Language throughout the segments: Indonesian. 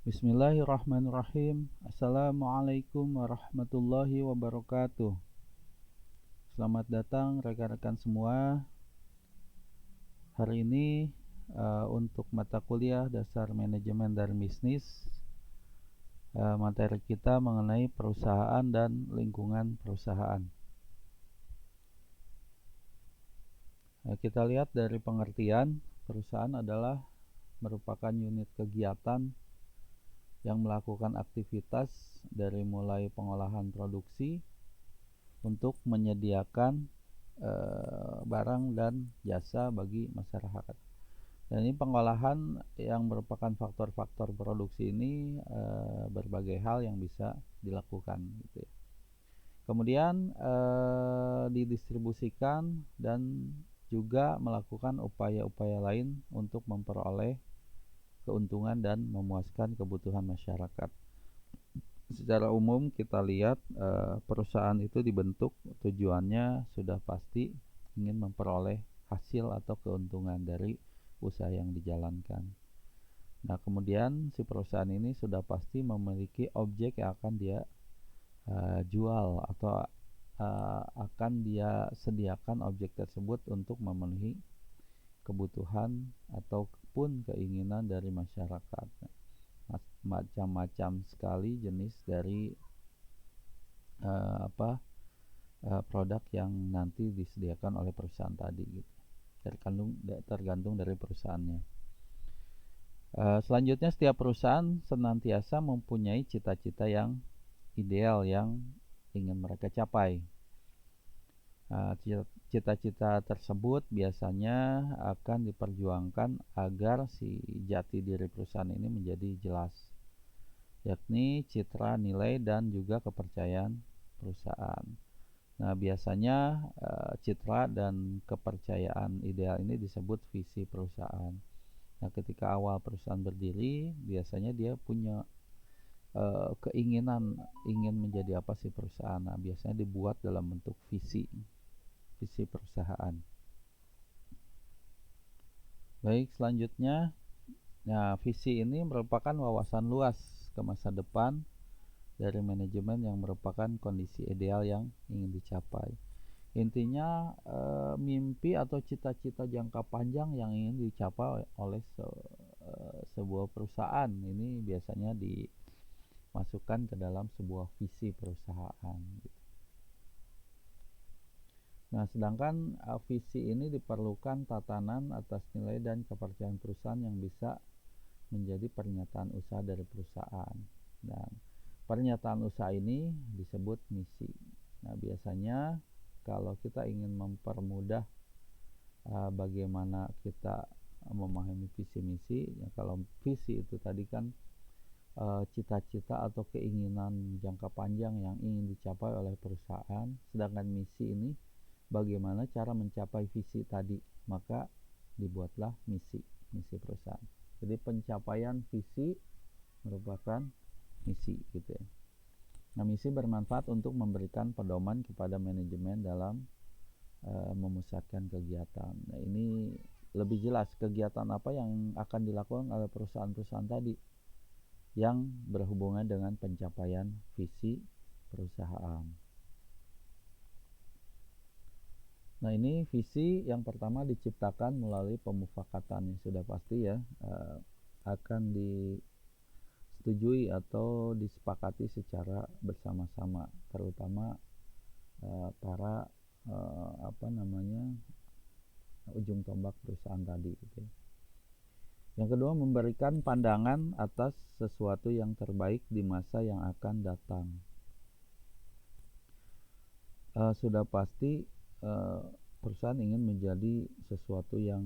Bismillahirrahmanirrahim. Assalamualaikum warahmatullahi wabarakatuh. Selamat datang rekan-rekan semua. Hari ini untuk mata kuliah dasar manajemen dan bisnis, materi kita mengenai perusahaan dan lingkungan perusahaan. Kita lihat dari pengertian, perusahaan adalah merupakan unit kegiatan yang melakukan aktivitas dari mulai pengolahan produksi untuk menyediakan barang dan jasa bagi masyarakat. Dan ini pengolahan yang merupakan faktor-faktor produksi ini berbagai hal yang bisa dilakukan gitu ya. Kemudian didistribusikan dan juga melakukan upaya-upaya lain untuk memperoleh keuntungan dan memuaskan kebutuhan masyarakat. Secara umum kita lihat perusahaan itu dibentuk tujuannya sudah pasti ingin memperoleh hasil atau keuntungan dari usaha yang dijalankan. Nah, kemudian si perusahaan ini sudah pasti memiliki objek yang akan dia jual atau akan dia sediakan objek tersebut untuk memenuhi kebutuhan ataupun keinginan dari masyarakat. Macam-macam sekali jenis dari produk yang nanti disediakan oleh perusahaan tadi gitu. Tergantung dari perusahaannya. Selanjutnya, setiap perusahaan senantiasa mempunyai cita-cita yang ideal yang ingin mereka capai. Cita-cita tersebut biasanya akan diperjuangkan agar si jati diri perusahaan ini menjadi jelas, yakni citra, nilai, dan juga kepercayaan perusahaan. Nah, biasanya citra dan kepercayaan ideal ini disebut visi perusahaan. Nah, ketika awal perusahaan berdiri, biasanya dia punya keinginan ingin menjadi apa sih perusahaan. Nah, biasanya dibuat dalam bentuk visi perusahaan. Baik, selanjutnya, nah, visi ini merupakan wawasan luas ke masa depan dari manajemen yang merupakan kondisi ideal yang ingin dicapai. Intinya mimpi atau cita-cita jangka panjang yang ingin dicapai oleh sebuah perusahaan ini biasanya dimasukkan ke dalam sebuah visi perusahaan. Nah, sedangkan visi ini diperlukan tatanan atas nilai dan kepercayaan perusahaan yang bisa menjadi pernyataan usaha dari perusahaan. Dan pernyataan usaha ini disebut misi. Nah, biasanya kalau kita ingin mempermudah bagaimana kita memahami visi misi, ya kalau visi itu tadi kan cita-cita atau keinginan jangka panjang yang ingin dicapai oleh perusahaan, sedangkan misi ini bagaimana cara mencapai visi tadi, maka dibuatlah misi perusahaan. Jadi pencapaian visi merupakan misi gitu ya. Nah, misi bermanfaat untuk memberikan pedoman kepada manajemen dalam memusatkan kegiatan. Nah, ini lebih jelas kegiatan apa yang akan dilakukan oleh perusahaan-perusahaan tadi yang berhubungan dengan pencapaian visi perusahaan. Nah, ini visi yang pertama diciptakan melalui pemufakatan, yang sudah pasti ya akan disetujui atau disepakati secara bersama-sama, terutama para ujung tombak perusahaan tadi gitu. Yang kedua, memberikan pandangan atas sesuatu yang terbaik di masa yang akan datang. Sudah pasti perusahaan ingin menjadi sesuatu yang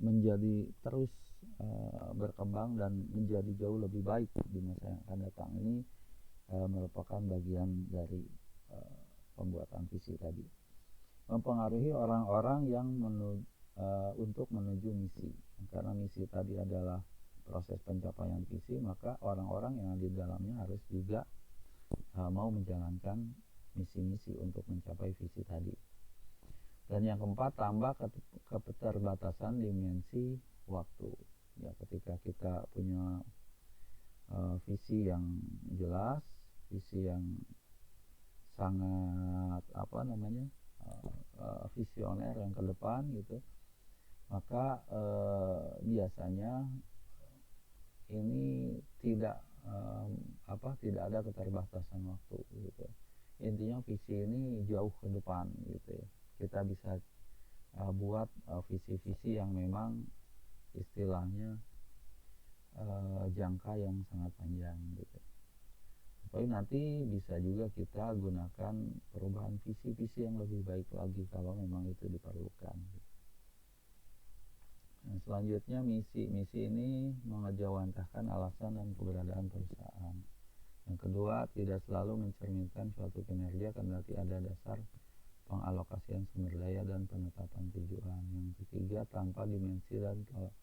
menjadi terus berkembang dan menjadi jauh lebih baik di masa yang akan datang. Ini merupakan bagian dari pembuatan visi tadi. Mempengaruhi orang-orang yang untuk menuju misi. Karena misi tadi adalah proses pencapaian visi, maka orang-orang yang ada di dalamnya harus juga mau menjalankan misi-misi untuk mencapai visi tadi. Dan yang keempat, tambah keterbatasan dimensi waktu. Ya, ketika visi yang jelas, visi yang sangat visioner yang ke depan gitu, maka biasanya ini tidak ada keterbatasan waktu gitu. Intinya visi ini jauh ke depan gitu ya. Kita bisa buat visi-visi yang memang istilahnya jangka yang sangat panjang gitu. Tapi nanti bisa juga kita gunakan perubahan visi-visi yang lebih baik lagi kalau memang itu diperlukan. Nah, selanjutnya misi ini mengejawantahkan alasan dan keberadaan perusahaan. Yang kedua, tidak selalu mencerminkan suatu kinerja kendati ada dasar pengalokasian sumber daya dan penetapan tujuan. Yang ketiga, tanpa dimensi dan tolak.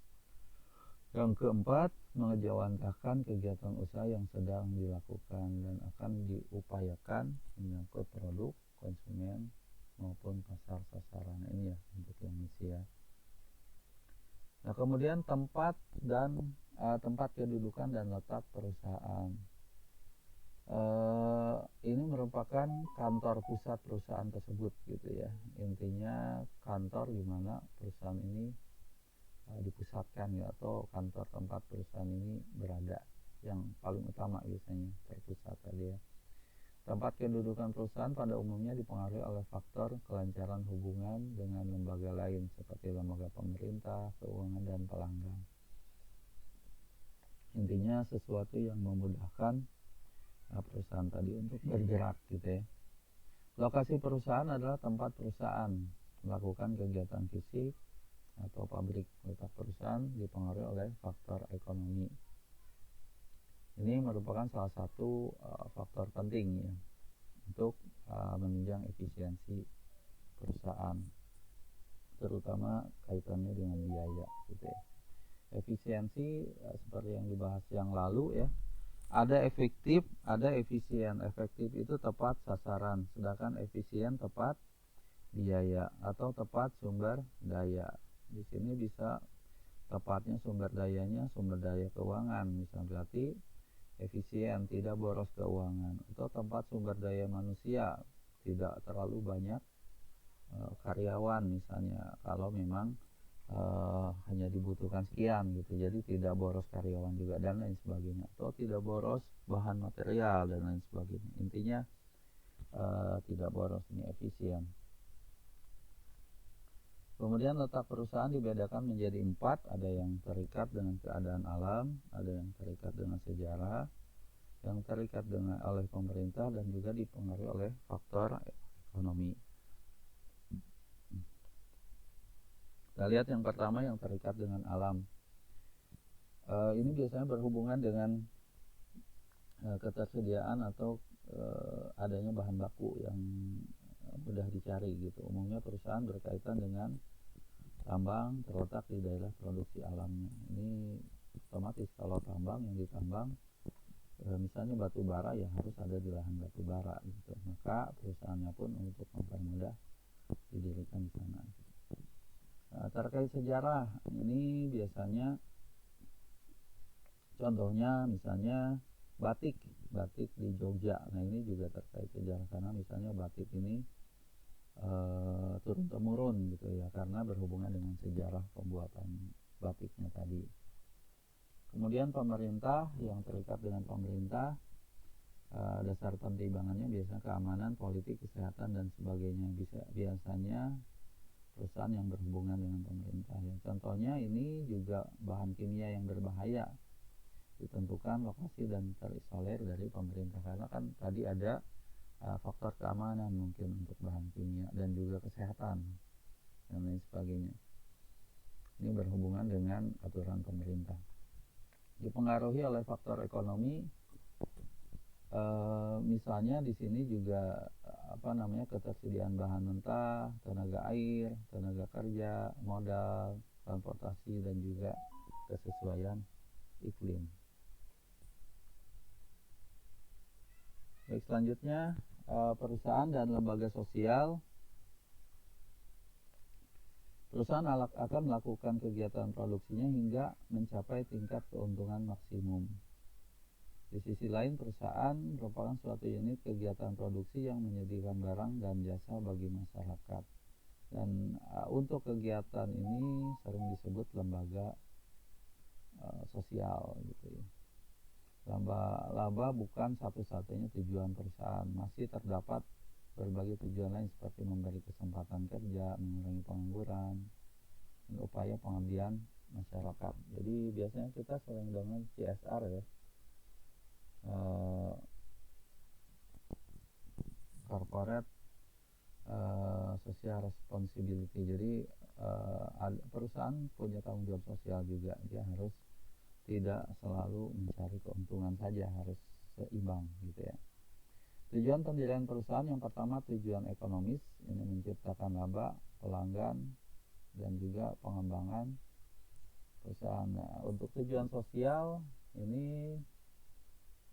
Yang keempat, mengejawantahkan kegiatan usaha yang sedang dilakukan dan akan diupayakan menyangkut produk, konsumen, maupun pasar sasaran. Ini ya untuk yang misi ya. Nah, kemudian tempat kedudukan dan letak perusahaan. Ini merupakan kantor pusat perusahaan tersebut gitu ya. Intinya kantor di mana perusahaan ini dipusatkan ya, atau kantor tempat perusahaan ini berada, yang paling utama biasanya terpusat tadi ya. Tempat kedudukan perusahaan pada umumnya dipengaruhi oleh faktor kelancaran hubungan dengan lembaga lain seperti lembaga pemerintah, keuangan, dan pelanggan. Intinya sesuatu yang memudahkan perusahaan tadi untuk bergerak gitu ya. Lokasi perusahaan adalah tempat perusahaan melakukan kegiatan fisik atau pabrik. Letak perusahaan dipengaruhi oleh faktor ekonomi. Ini merupakan salah satu faktor penting ya untuk menunjang efisiensi perusahaan, terutama kaitannya dengan biaya gitu ya. Efisiensi seperti yang dibahas yang lalu ya, ada efektif, ada efisien. Efektif itu tepat sasaran, sedangkan efisien tepat biaya atau tepat sumber daya. Di sini bisa tepatnya sumber dayanya sumber daya keuangan, misalnya berarti efisien, tidak boros keuangan. Atau tempat sumber daya manusia, tidak terlalu banyak karyawan misalnya, kalau memang hanya dibutuhkan sekian gitu, jadi tidak boros karyawan juga dan lain sebagainya. Atau tidak boros bahan material dan lain sebagainya. Intinya tidak boros, ini efisien. Kemudian letak perusahaan dibedakan menjadi 4, ada yang terikat dengan keadaan alam, ada yang terikat dengan sejarah, yang terikat oleh pemerintah, dan juga dipengaruhi oleh faktor ekonomi. Kita lihat yang pertama, yang terikat dengan alam. Ini biasanya berhubungan dengan ketersediaan atau adanya bahan baku yang mudah dicari gitu. Umumnya perusahaan berkaitan dengan tambang terletak di daerah produksi alamnya. Ini otomatis kalau tambang yang ditambang misalnya batu bara, ya harus ada di lahan batu bara gitu. Maka perusahaannya pun untuk mempermudah didirikan di sana. Terkait sejarah, ini biasanya contohnya misalnya batik di Jogja. Nah, ini juga terkait sejarah karena misalnya batik ini turun temurun gitu ya, karena berhubungan dengan sejarah pembuatan batiknya tadi. Kemudian pemerintah, yang terikat dengan pemerintah, dasar pentimbangannya biasanya keamanan, politik, kesehatan, dan sebagainya. Biasanya perusahaan yang berhubungan dengan pemerintah ya. Contohnya ini juga bahan kimia yang berbahaya ditentukan lokasi dan terisolir dari pemerintah, karena kan tadi ada faktor keamanan mungkin untuk bahan kimia dan juga kesehatan dan lain sebagainya. Ini berhubungan dengan aturan pemerintah. Dipengaruhi oleh faktor ekonomi, misalnya di sini juga ketersediaan bahan mentah, tenaga air, tenaga kerja, modal, transportasi, dan juga kesesuaian iklim. Baik, selanjutnya perusahaan dan lembaga sosial. Perusahaan akan melakukan kegiatan produksinya hingga mencapai tingkat keuntungan maksimum. Di sisi lain, perusahaan merupakan suatu unit kegiatan produksi yang menyediakan barang dan jasa bagi masyarakat. Dan untuk kegiatan ini sering disebut lembaga sosial gitu ya. Laba bukan satu-satunya tujuan perusahaan, masih terdapat berbagai tujuan lain seperti memberi kesempatan kerja, mengurangi pengangguran, dan upaya pengabdian masyarakat. Jadi biasanya kita sering dengar CSR ya, corporate social responsibility. Jadi perusahaan punya tanggung jawab sosial juga, dia harus tidak selalu mencari keuntungan saja, harus seimbang gitu ya. Tujuan pendirian perusahaan yang pertama tujuan ekonomis, ini menciptakan laba, pelanggan, dan juga pengembangan perusahaan. Nah, untuk tujuan sosial ini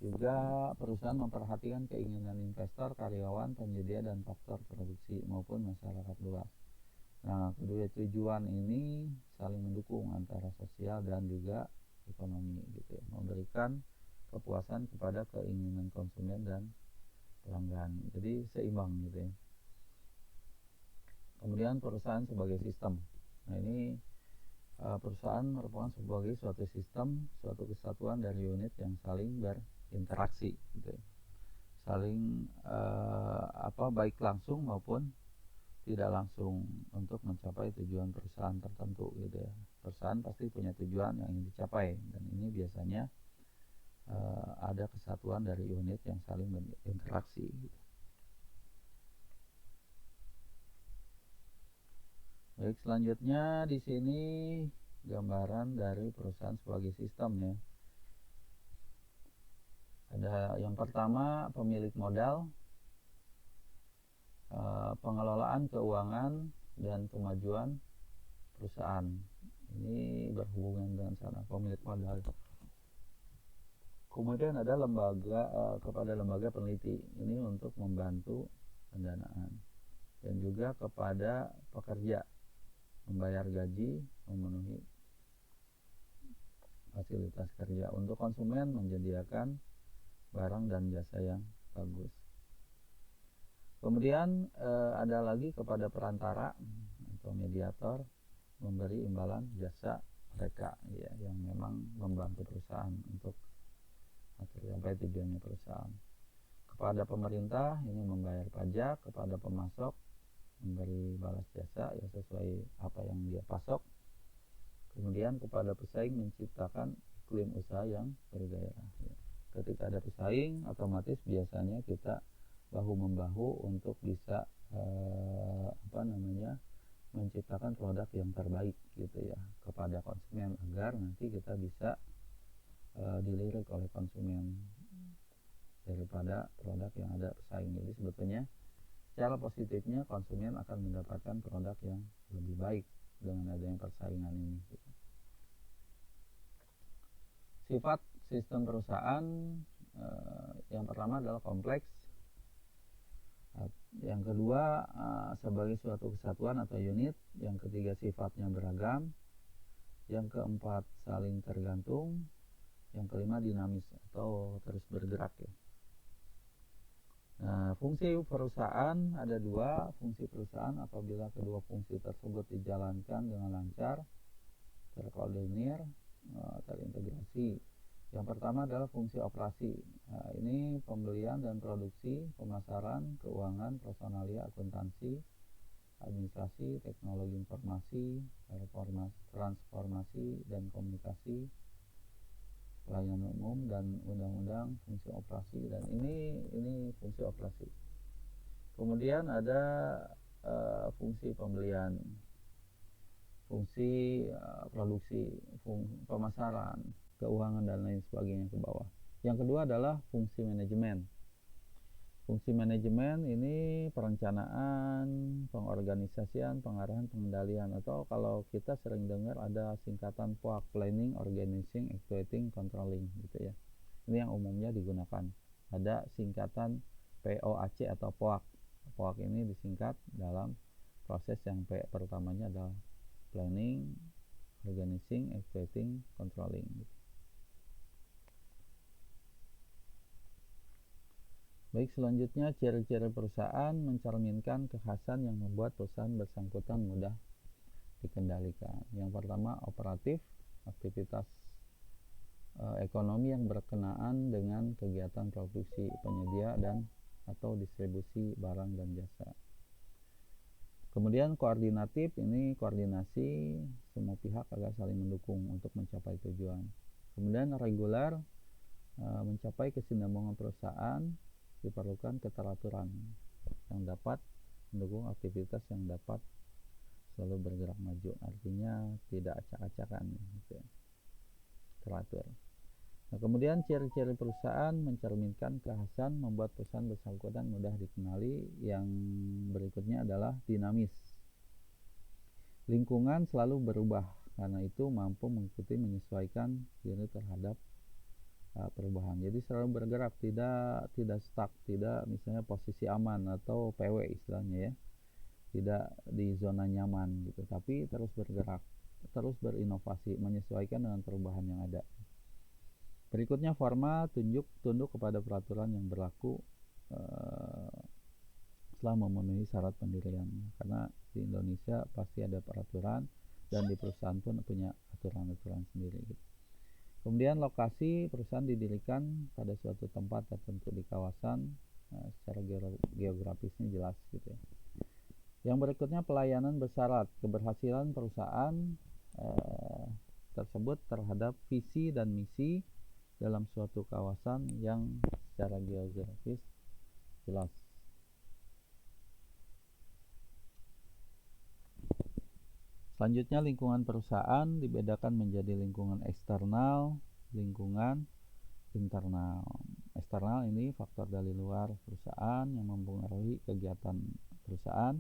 juga perusahaan memperhatikan keinginan investor, karyawan, penyedia, dan faktor produksi maupun masyarakat luas. Nah, kedua tujuan ini saling mendukung antara sosial dan juga ekonomi gitu ya, memberikan kepuasan kepada keinginan konsumen dan pelanggan. Jadi seimbang gitu ya. Kemudian perusahaan sebagai sistem. Nah, ini perusahaan merupakan sebagai suatu sistem, suatu kesatuan dari unit yang saling berinteraksi gitu ya. Saling baik langsung maupun tidak langsung untuk mencapai tujuan perusahaan tertentu gitu ya. Perusahaan pasti punya tujuan yang ingin dicapai, dan ini biasanya ada kesatuan dari unit yang saling berinteraksi gitu. Baik, selanjutnya di sini gambaran dari perusahaan sebagai sistem ya. Ada yang pertama pemilik modal, pengelolaan keuangan dan kemajuan perusahaan. Ini berhubungan dengan sana pemilik modal. Kemudian ada kepada lembaga peneliti, ini untuk membantu pendanaan, dan juga kepada pekerja, membayar gaji, memenuhi fasilitas kerja. Untuk konsumen, menyediakan barang dan jasa yang bagus. Kemudian ada lagi kepada perantara atau mediator, memberi imbalan jasa mereka ya, yang memang membantu perusahaan untuk tercapai tujuannya perusahaan. Kepada pemerintah, ini membayar pajak. Kepada pemasok, memberi balas jasa ya sesuai apa yang dia pasok. Kemudian kepada pesaing, menciptakan iklim usaha yang bergairah ya. Ketika ada pesaing, otomatis biasanya kita bahu membahu untuk bisa menciptakan produk yang terbaik gitu ya kepada konsumen, agar nanti kita bisa dilirik oleh konsumen daripada produk yang ada pesaing. Jadi sebetulnya secara positifnya konsumen akan mendapatkan produk yang lebih baik dengan adanya persaingan ini gitu. Sifat sistem perusahaan yang pertama adalah kompleks. Yang kedua sebagai suatu kesatuan atau unit. Yang ketiga sifatnya beragam. Yang keempat saling tergantung. Yang kelima dinamis atau terus bergerak ya. Nah, fungsi perusahaan ada dua. Fungsi perusahaan apabila kedua fungsi tersebut dijalankan dengan lancar, terkoordinir, terintegrasi. Yang pertama adalah fungsi operasi. Nah, ini pembelian dan produksi, pemasaran, keuangan, personalia, akuntansi, administrasi, teknologi informasi, transformasi dan komunikasi, pelayanan umum, dan undang-undang. Fungsi operasi, dan ini fungsi operasi. Kemudian ada fungsi pembelian, fungsi produksi, pemasaran, keuangan, dan lain sebagainya ke bawah. Yang kedua adalah fungsi manajemen. Fungsi manajemen ini perencanaan, pengorganisasian, pengarahan, pengendalian, atau kalau kita sering dengar ada singkatan POAC, planning, organizing, executing, controlling gitu ya. Ini yang umumnya digunakan. Ada singkatan POAC atau POAC. POAC ini disingkat dalam proses yang pertamanya adalah planning, organizing, executing, controlling gitu. Baik, selanjutnya ciri-ciri perusahaan mencerminkan kekhasan yang membuat perusahaan bersangkutan mudah dikendalikan. Yang pertama, operatif, aktivitas ekonomi yang berkenaan dengan kegiatan produksi, penyedia dan atau distribusi barang dan jasa. Kemudian koordinatif, ini koordinasi semua pihak agar saling mendukung untuk mencapai tujuan. Kemudian reguler, mencapai kesinambungan perusahaan diperlukan keteraturan yang dapat mendukung aktivitas yang dapat selalu bergerak maju, artinya tidak acak-acakan gitu ya. Teratur. Nah, kemudian ciri-ciri perusahaan mencerminkan kekhasan membuat perusahaan bersangkutan mudah dikenali. Yang berikutnya adalah dinamis. Lingkungan selalu berubah, karena itu mampu mengikuti menyesuaikan diri terhadap perubahan. Jadi selalu bergerak, tidak stuck, tidak misalnya posisi aman atau PW istilahnya ya, tidak di zona nyaman gitu, tapi terus bergerak, terus berinovasi, menyesuaikan dengan perubahan yang ada. Berikutnya forma, tunduk kepada peraturan yang berlaku setelah memenuhi syarat pendirian, karena di Indonesia pasti ada peraturan dan di perusahaan pun punya aturan-aturan sendiri gitu. Kemudian lokasi, perusahaan didirikan pada suatu tempat tertentu di kawasan, secara geografisnya jelas gitu ya. Yang berikutnya pelayanan bersyarat, keberhasilan perusahaan tersebut terhadap visi dan misi dalam suatu kawasan yang secara geografis jelas. Selanjutnya lingkungan perusahaan dibedakan menjadi lingkungan eksternal, lingkungan internal. Eksternal ini faktor dari luar perusahaan yang mempengaruhi kegiatan perusahaan.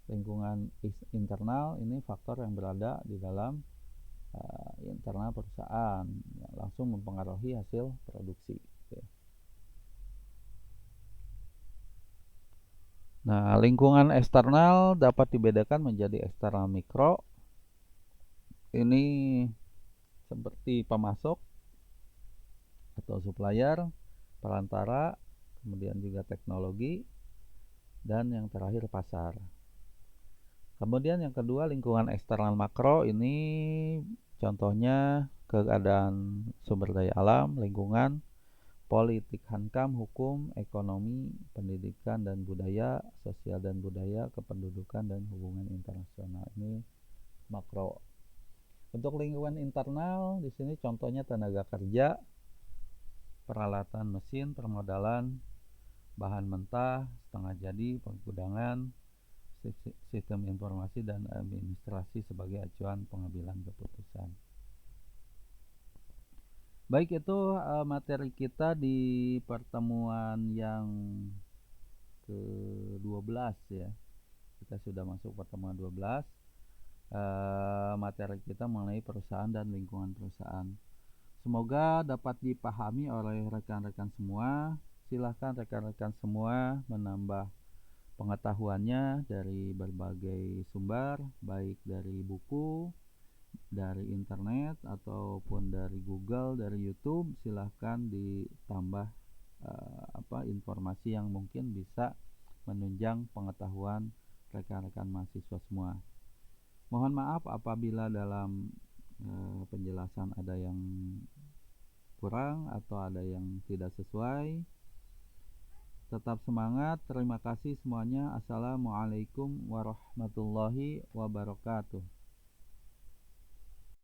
Lingkungan internal ini faktor yang berada di dalam internal perusahaan, yang langsung mempengaruhi hasil produksi. Nah, lingkungan eksternal dapat dibedakan menjadi eksternal mikro. Ini seperti pemasok atau supplier, perantara, kemudian juga teknologi, dan yang terakhir pasar. Kemudian yang kedua, lingkungan eksternal makro, ini contohnya keadaan sumber daya alam, lingkungan, politik hankam, hukum, ekonomi, pendidikan dan budaya, sosial dan budaya, kependudukan dan hubungan internasional. Ini makro. Untuk lingkungan internal, di sini contohnya tenaga kerja, peralatan mesin, permodalan, bahan mentah, setengah jadi, pergudangan, sistem informasi dan administrasi sebagai acuan pengambilan keputusan. Baik, itu materi kita di pertemuan yang ke-12 ya. Kita sudah masuk pertemuan 12. Materi kita mengenai perusahaan dan lingkungan perusahaan. Semoga dapat dipahami oleh rekan-rekan semua. Silahkan rekan-rekan semua menambah pengetahuannya dari berbagai sumber, baik dari buku, dari internet ataupun dari Google, dari YouTube. Silahkan ditambah informasi yang mungkin bisa menunjang pengetahuan rekan-rekan mahasiswa semua. Mohon maaf apabila dalam penjelasan ada yang kurang atau ada yang tidak sesuai. Tetap semangat. Terima kasih semuanya. Assalamualaikum warahmatullahi wabarakatuh.